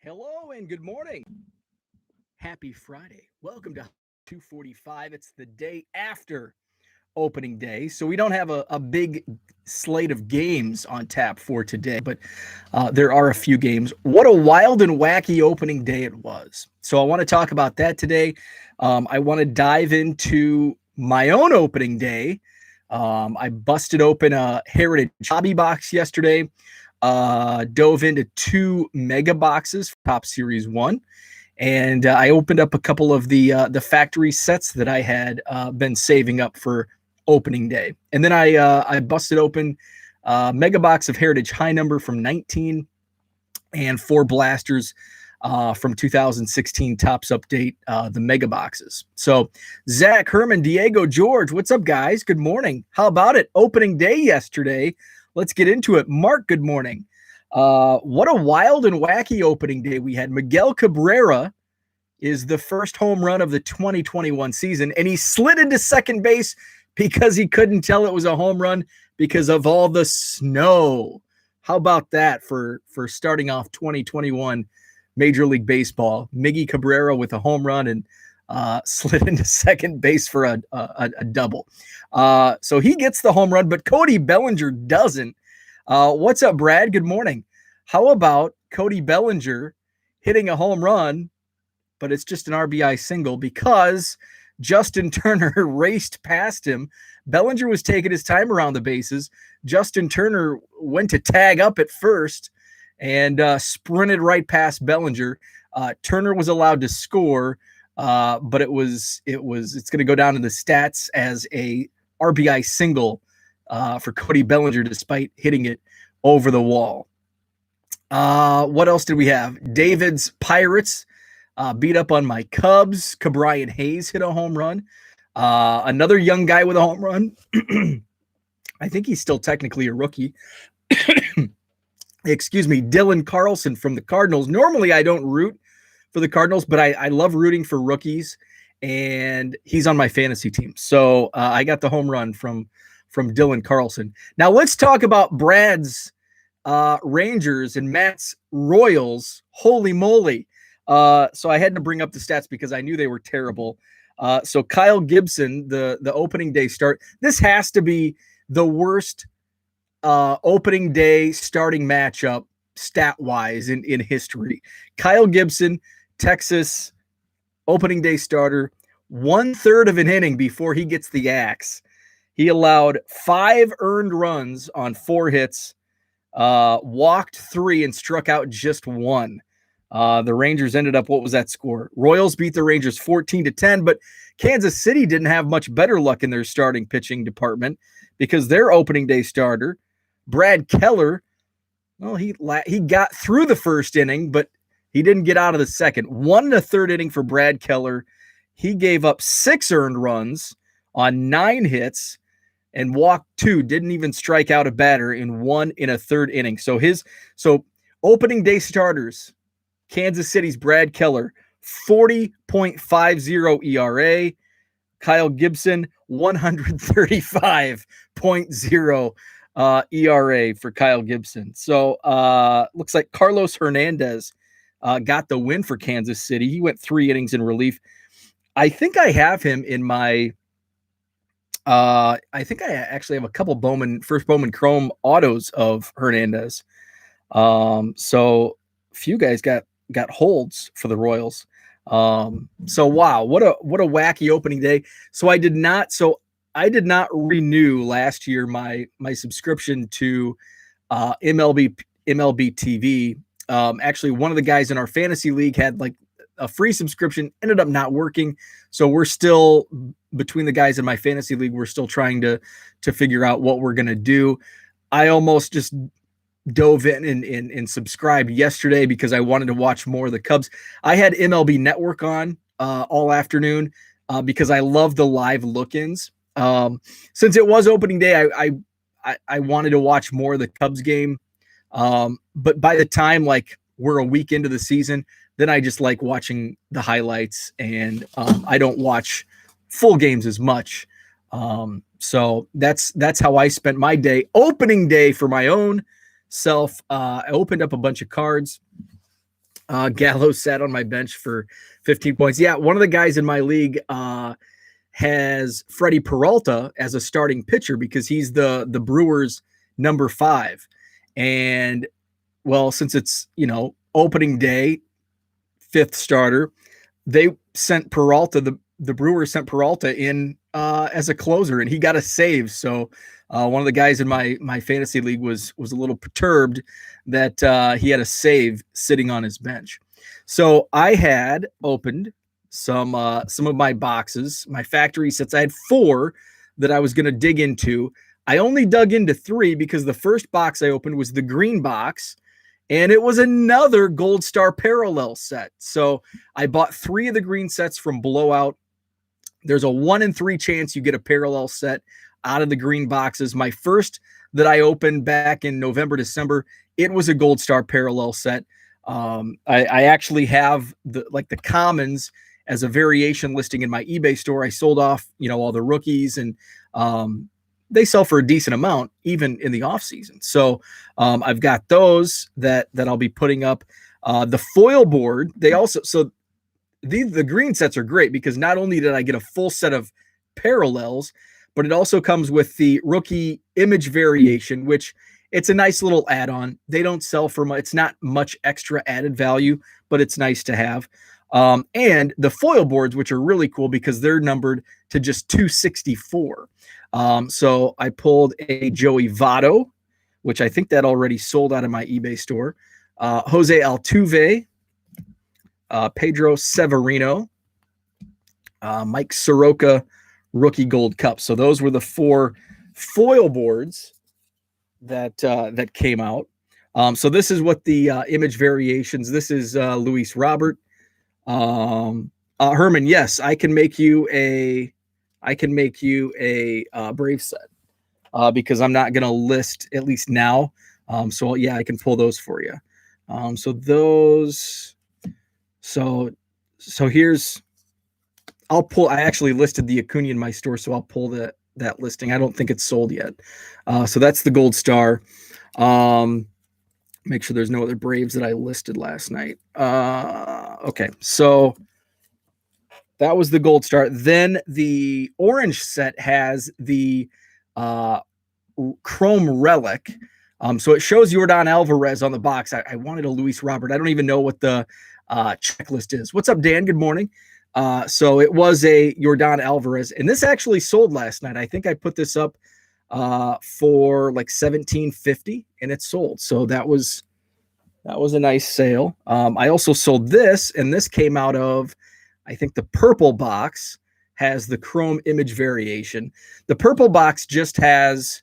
Hello and good morning. Happy Friday. Welcome to 245. It's the day after opening day. So we don't have a big slate of games on tap for today, but there are a few games. What a wild and wacky opening day it was. So I want to talk about that today. I want to dive into my own opening day. I busted open a Heritage Hobby Box yesterday. Dove into two mega boxes for Top Series 1. And I opened up a couple of the factory sets that I had been saving up for opening day. And then I busted open mega box of Heritage High Number from 19 and four blasters from 2016 Tops Update, the mega boxes. So Zach, Herman, Diego, George, what's up, guys? Good morning. How about it? Opening day yesterday. Let's get into it. Mark, good morning. What a wild and wacky opening day we had. Miguel Cabrera is the first home run of the 2021 season, and he slid into second base because he couldn't tell it was a home run because of all the snow. How about that for starting off 2021 Major League Baseball? Miggy Cabrera with a home run and slid into second base for a double. So he gets the home run, but Cody Bellinger doesn't. What's up, Brad? Good morning. How about Cody Bellinger hitting a home run, but it's just an RBI single because Justin Turner raced past him. Bellinger was taking his time around the bases. Justin Turner went to tag up at first and sprinted right past Bellinger. Turner was allowed to score, but it's going to go down in the stats as a RBI single for Cody Bellinger, despite hitting it over the wall. What else did we have? David's Pirates beat up on my Cubs. Cabrian Hayes hit a home run. Another young guy with a home run. I think he's still technically a rookie. Excuse me, Dylan Carlson from the Cardinals. Normally, I don't root for the Cardinals, but I love rooting for rookies, and he's on my fantasy team. So I got the home run from Dylan Carlson. Now let's talk about Brad's Rangers and Matt's Royals. Holy moly. So I had to bring up the stats because I knew they were terrible. So Kyle Gibson, the opening day start, this has to be the worst opening day starting matchup stat-wise in history. Kyle Gibson, Texas, opening day starter, 1/3 of an inning before he gets the axe. He allowed 5 earned runs on 4 hits, walked 3, and struck out just 1. The Rangers ended up, what was that score? Royals beat the Rangers 14-10, but Kansas City didn't have much better luck in their starting pitching department because their opening day starter, Brad Keller, well, he got through the first inning, but he didn't get out of the second. 1 1/3 inning for Brad Keller. He gave up 6 earned runs on 9 hits and walked 2, didn't even strike out a batter in 1 1/3 inning. So opening day starters, Kansas City's Brad Keller, 40.50 ERA. Kyle Gibson, 135.0 ERA for Kyle Gibson. So looks like Carlos Hernandez got the win for Kansas City. He went 3 innings in relief. I think I have him in my I think I actually have a couple first Bowman Chrome autos of Hernandez. So a few guys got holds for the Royals. So wow, what a wacky opening day. So I did not renew last year my subscription to MLB TV. Actually, one of the guys in our fantasy league had like a free subscription, ended up not working. So we're still, between the guys in my fantasy league, we're still trying to figure out what we're gonna do. I almost just dove in and subscribed yesterday because I wanted to watch more of the Cubs. I had MLB Network on all afternoon because I love the live look-ins. Since it was opening day, I wanted to watch more of the Cubs game. But by the time like we're a week into the season, then I just like watching the highlights, and I don't watch full games as much. So that's how I spent my day. Opening day for my own self. I opened up a bunch of cards. Gallo sat on my bench for 15 points. Yeah, one of the guys in my league has Freddie Peralta as a starting pitcher because he's the Brewers' number 5. And well, since it's, opening day, 5th starter, they sent Peralta, the Brewers sent Peralta in as a closer, and he got a save. So one of the guys in my fantasy league was a little perturbed that he had a save sitting on his bench. So I had opened some of my boxes, my factory sets. I had 4 that I was going to dig into. I only dug into 3 because the first box I opened was the green box, and it was another Gold Star parallel set. So I bought 3 of the green sets from Blowout. There's a 1 in 3 chance you get a parallel set out of the green boxes. My first that I opened back in November, December, it was a Gold Star parallel set. I actually have the commons as a variation listing in my eBay store. I sold off, all the rookies, and they sell for a decent amount even in the off season. So I've got those that I'll be putting up. The foil board, the green sets are great because not only did I get a full set of parallels, but it also comes with the rookie image variation, which it's a nice little add-on. They don't sell for much. It's not much extra added value, but it's nice to have. And the foil boards, which are really cool because they're numbered to just 264. So I pulled a Joey Votto, which I think that already sold out of my eBay store. Jose Altuve, Pedro Severino, Mike Soroka, rookie gold cup. So those were the 4 foil boards that came out. So this is what the image variations. This is Luis Robert. Herman, yes, I can make you a Brave set because I'm not going to list at least now. So yeah, I can pull those for you. So here's, I actually listed the Acuna in my store, so I'll pull that listing. I don't think it's sold yet. So that's the Gold Star. Make sure there's no other Braves that I listed last night. Okay, so that was the Gold Star. Then the orange set has the Chrome Relic. So it shows Yordan Alvarez on the box. I wanted a Luis Robert. I don't even know what the checklist is. What's up, Dan? Good morning. So it was a Yordan Alvarez, and this actually sold last night. I think I put this up for like $17.50, and it sold. So that was a nice sale. I also sold this, and this came out of, I think the purple box has the Chrome image variation. The purple box just has,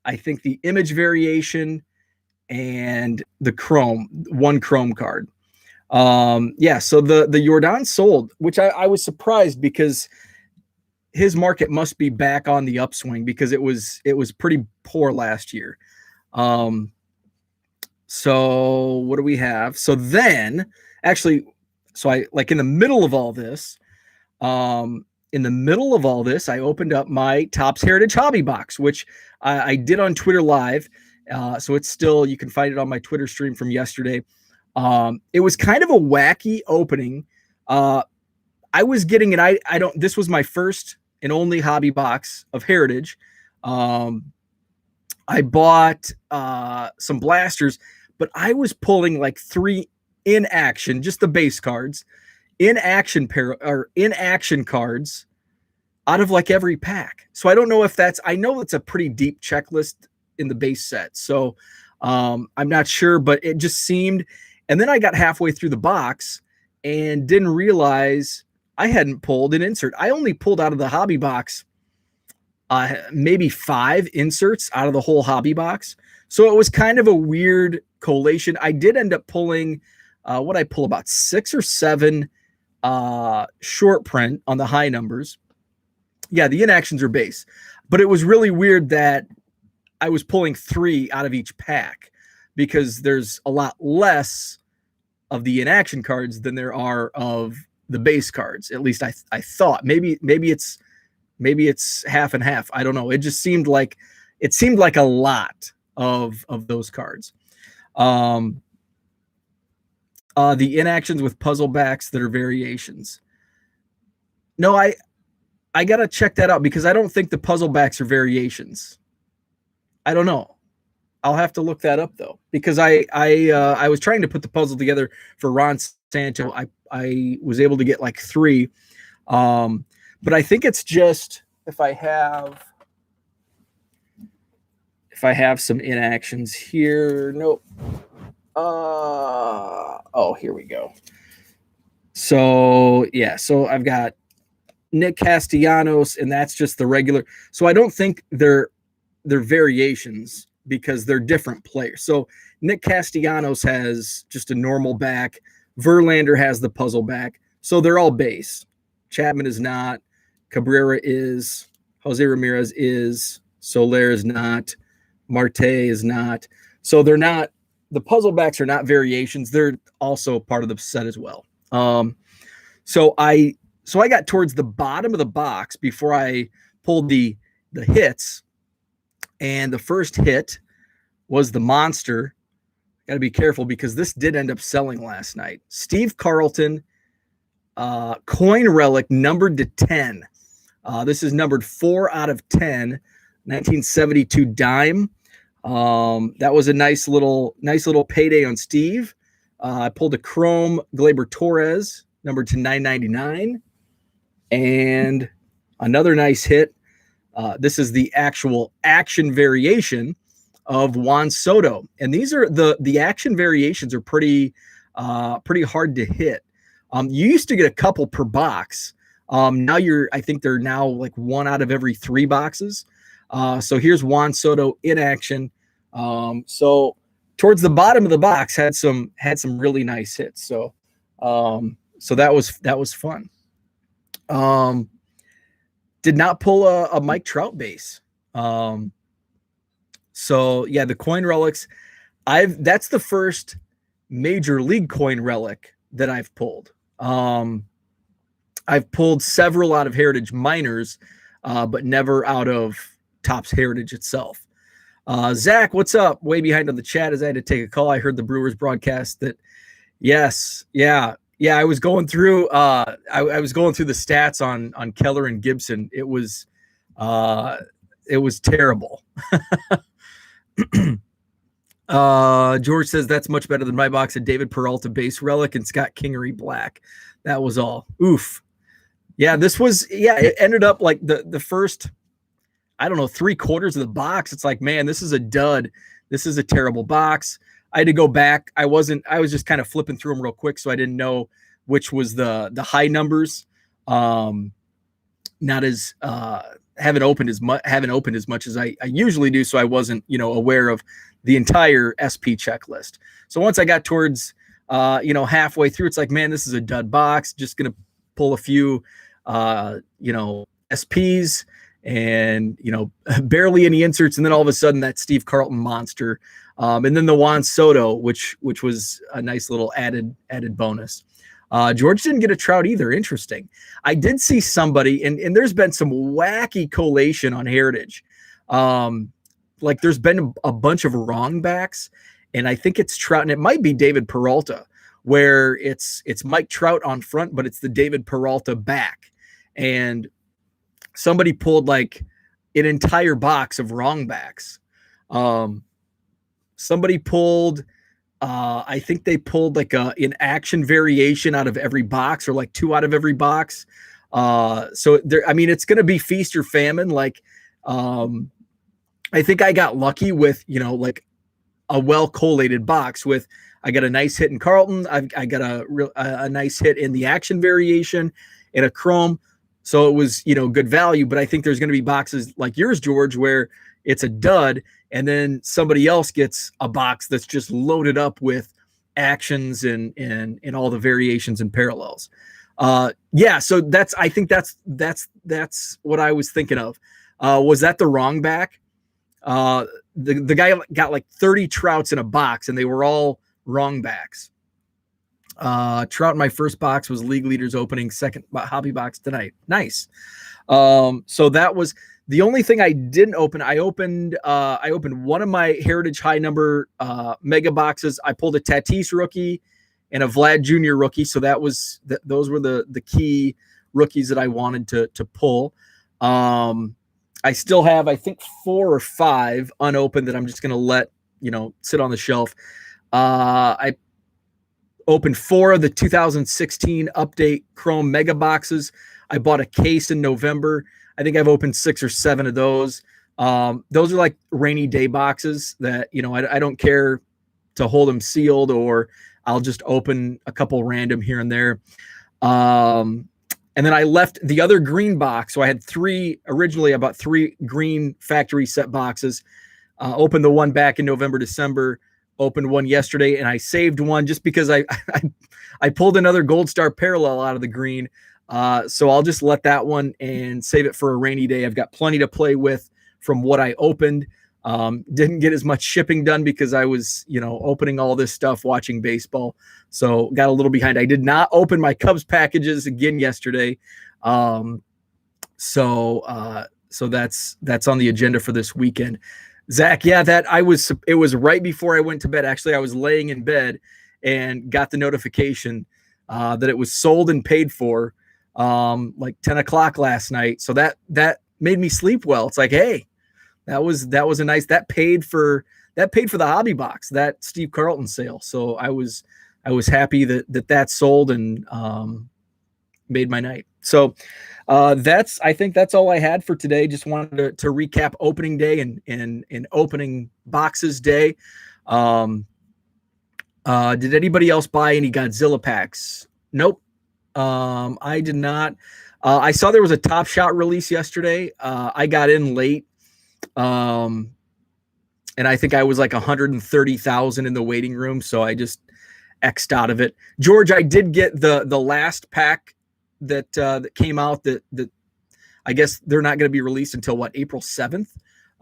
I think, the image variation and the Chrome, one Chrome card. Yeah, so the Yordan sold, which I was surprised because his market must be back on the upswing because it was pretty poor last year. So what do we have? So then actually, so I like in the middle of all this, I opened up my Topps Heritage Hobby Box, which I did on Twitter Live. So it's still, you can find it on my Twitter stream from yesterday. It was kind of a wacky opening. I was getting it. This was my first and only hobby box of Heritage. I bought some blasters, but I was pulling like 3 in action, just the base cards, in action cards out of like every pack. So I don't know if I know it's a pretty deep checklist in the base set. So I'm not sure, but it just seemed. And then I got halfway through the box and didn't realize I hadn't pulled an insert. I only pulled out of the hobby box maybe 5 inserts out of the whole hobby box. So it was kind of a weird collation. I did end up pulling, what I pull about 6 or 7 short print on the high numbers. Yeah, the inactions are base. But it was really weird that I was pulling 3 out of each pack because there's a lot less of the inaction cards than there are of the base cards. At least I thought. Maybe it's half and half. I don't know. It just seemed like a lot of those cards. The inactions with puzzle backs that are variations. No, I gotta check that out because I don't think the puzzle backs are variations. I don't know. I'll have to look that up though because I was trying to put the puzzle together for Ron Santo. I was able to get like 3, but I think it's just if I have some inactions here. Nope. Oh, here we go. So yeah, so I've got Nick Castellanos, and that's just the regular. So I don't think they're variations because they're different players. So Nick Castellanos has just a normal back. Verlander has the puzzle back. So they're all base. Chapman is not. Cabrera is. Jose Ramirez is. Soler is not. Marte is not. So they're not. The puzzle backs are not variations. They're also part of the set as well. So I got towards the bottom of the box before I pulled the hits, and the first hit was the monster. Got to be careful because this did end up selling last night. Steve Carlton, coin relic numbered to 10. This is numbered 4 out of 10, 1972 dime. That was a nice little payday on Steve. I pulled a chrome Gleyber Torres, numbered to 999, and another nice hit. This is the actual action variation of Juan Soto, and these are the action variations are pretty hard to hit. You used to get a couple per box. Now I think they're now like 1 out of every 3 boxes. So here's Juan Soto in action. So towards the bottom of the box had some really nice hits. So that was fun. Did not pull a Mike Trout base. So yeah, the coin relics, that's the first major league coin relic that I've pulled. I've pulled several out of Heritage Minors, but never out of Topps Heritage itself. Zach, what's up? Way behind on the chat as I had to take a call. I heard the Brewers broadcast that. Yes. Yeah. I was going through. I was going through the stats on Keller and Gibson. It was terrible. George says that's much better than my box of David Peralta base relic and Scott Kingery black. That was all. Oof. Yeah, this was. Yeah, it ended up like the first. I don't know, 3/4 of the box. It's like, man, this is a dud. This is a terrible box. I had to go back. I was just kind of flipping through them real quick, so I didn't know which was the high numbers. Not as haven't opened as much as I usually do, so I wasn't aware of the entire SP checklist. So once I got towards halfway through, it's like, man, this is a dud box. Just gonna pull a few SPs and barely any inserts, and then all of a sudden that Steve Carlton monster, and then the Juan Soto, which was a nice little added bonus. George didn't get a Trout either. Interesting. I did see somebody, and there's been some wacky collation on Heritage. Like there's been a bunch of wrong backs, and I think it's Trout, and it might be David Peralta, where it's Mike Trout on front, but it's the David Peralta back, and somebody pulled like an entire box of wrong backs. Somebody pulled, I think they pulled like an action variation out of every box, or like 2 out of every box. So there, I mean, it's going to be feast or famine. Like, I think I got lucky with, like a well collated box with, I got a nice hit in Carlton. I got a nice hit in the action variation and a chrome. So it was, good value, but I think there's going to be boxes like yours, George, where it's a dud, and then somebody else gets a box that's just loaded up with actions and all the variations and parallels. Yeah. So I think that's what I was thinking of. Was that the wrong back? The guy got like 30 Trouts in a box, and they were all wrong backs. Trout in my first box was League Leaders opening, second hobby box tonight. Nice. So that was the only thing I didn't open. I opened one of my Heritage high number mega boxes. I pulled a Tatis rookie and a Vlad Jr. rookie. So those were the key rookies that I wanted to pull. I still have, I think, 4 or 5 unopened that I'm just going to let, sit on the shelf. I opened 4 of the 2016 update Chrome mega boxes. I bought a case in November. I think I've opened 6 or 7 of those. Those are like rainy day boxes that, I don't care to hold them sealed, or I'll just open a couple random here and there. And then I left the other green box. So I had 3 originally. I bought 3 green factory set boxes. Opened the one back in November, December. Opened one yesterday, and I saved one just because I pulled another Gold Star Parallel out of the green. So I'll just let that one and save it for a rainy day. I've got plenty to play with from what I opened. Didn't get as much shipping done because I was, opening all this stuff, watching baseball. So got a little behind. I did not open my Cubs packages again yesterday. So that's on the agenda for this weekend. Zach, yeah, it was right before I went to bed. Actually, I was laying in bed and got the notification that it was sold and paid for like 10 o'clock last night. So that made me sleep well. It's like, hey, that was a nice, that paid for the hobby box, that Steve Carlton sale. So I was happy that sold and made my night. So I think that's all I had for today. Just wanted to recap opening day and opening boxes day. Did anybody else buy any Godzilla packs? Nope. I did not. I saw there was a Top Shot release yesterday. I got in late. And I think I was like 130,000 in the waiting room. So I just X'd out of it. George, I did get the last pack that came out that I guess they're not going to be released until April 7th.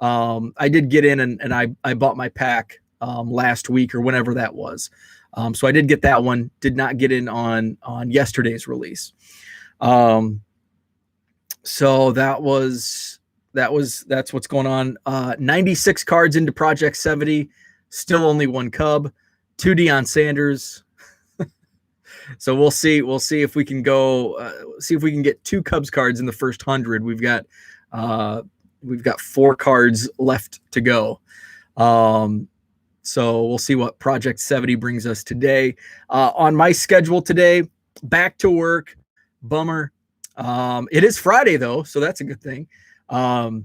I did get in and I bought my pack last week or whenever that was. So I did get that one, did not get in on yesterday's release. So that's what's going on. 96 cards into Project 70, still only 1 Cub, 2 Deion Sanders. So we'll see if we can get 2 Cubs cards in the first 100. We've got 4 cards left to go. So we'll see what Project 70 brings us today. On my schedule today, back to work. Bummer. It is Friday though, so that's a good thing. So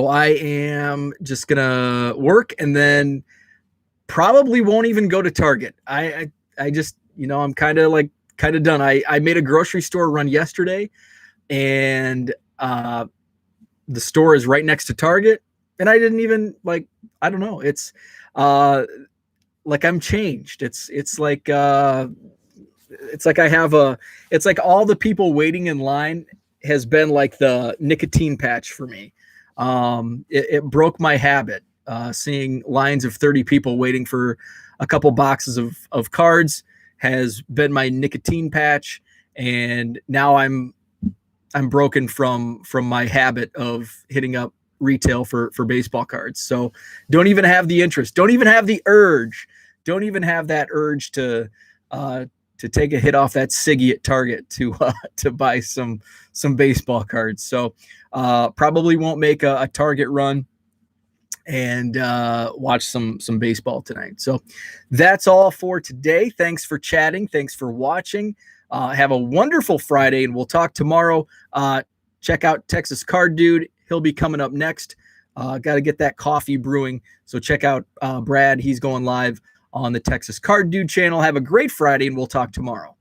I am just gonna work and then probably won't even go to Target. I just, I'm kind of done. I made a grocery store run yesterday, and the store is right next to Target, and I didn't even I don't know. It's like I'm changed. It's like I have it's like all the people waiting in line has been like the nicotine patch for me. It broke my habit. Seeing lines of 30 people waiting for a couple boxes of cards has been my nicotine patch, and now I'm broken from my habit of hitting up retail for baseball cards. So don't even have the interest, don't even have the urge, don't even have that urge to take a hit off that ciggy at Target to buy some baseball cards. So probably won't make a Target run and watch some baseball tonight. So that's all for today. Thanks for chatting. Thanks for watching. Have a wonderful Friday, and we'll talk tomorrow. Check out Texas Card Dude. He'll be coming up next. Got to get that coffee brewing. So check out Brad. He's going live on the Texas Card Dude channel. Have a great Friday, and we'll talk tomorrow.